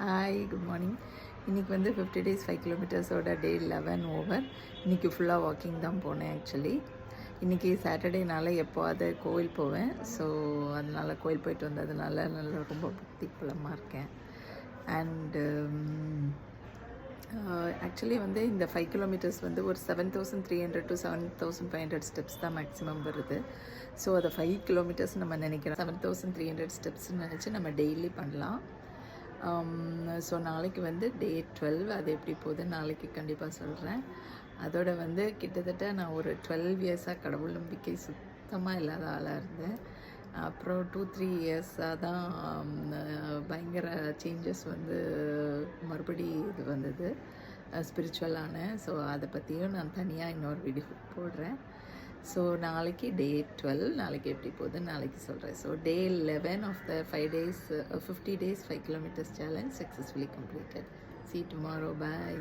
Hi, good morning. இன்றைக்கி வந்து 50 days 5 கிலோமீட்டர்ஸோட டே 11 over. இன்றைக்கி ஃபுல்லாக வாக்கிங் தான் போனேன். ஆக்சுவலி இன்றைக்கி சாட்டர்டேனால எப்போவாது கோவில் போவேன். ஸோ அதனால் கோவில் போயிட்டு வந்ததுனால நல்லா ரொம்ப பக்தி குலமாக இருக்கேன். அண்டு ஆக்சுவலி வந்து இந்த 5 கிலோமீட்டர்ஸ் வந்து ஒரு 7,300 to 7,500 ஸ்டெப்ஸ் தான் மேக்ஸிமம் வருது. ஸோ அதை 5 கிலோமீட்டர்ஸ் நம்ம நினைக்கிறோம் 7,300 ஸ்டெப்ஸ்ன்னு நினச்சி நம்ம டெய்லி பண்ணலாம். ஸோ நாளைக்கு வந்து டே 12. அது எப்படி போகுது நாளைக்கு கண்டிப்பாக சொல்கிறேன். அதோட வந்து கிட்டத்தட்ட நான் ஒரு 12 இயர்ஸாக கடவுள் நம்பிக்கை சுத்தமாக இல்லாத ஆளாக இருந்தேன். அப்புறம் 2-3 இயர்ஸாக தான் பயங்கர சேஞ்சஸ் வந்து மறுபடி இது வந்தது ஸ்பிரிச்சுவலான. ஸோ அதை பற்றியும் நான் தனியாக இன்னொரு வீடியோ போடுறேன். ஸோ நாளைக்கு டே 12. நாளைக்கு எப்படி போகுதுன்னு நாளைக்கு சொல்கிறேன். So day 11 of the 50 days 5 kilometers challenge successfully completed. See you tomorrow. Bye.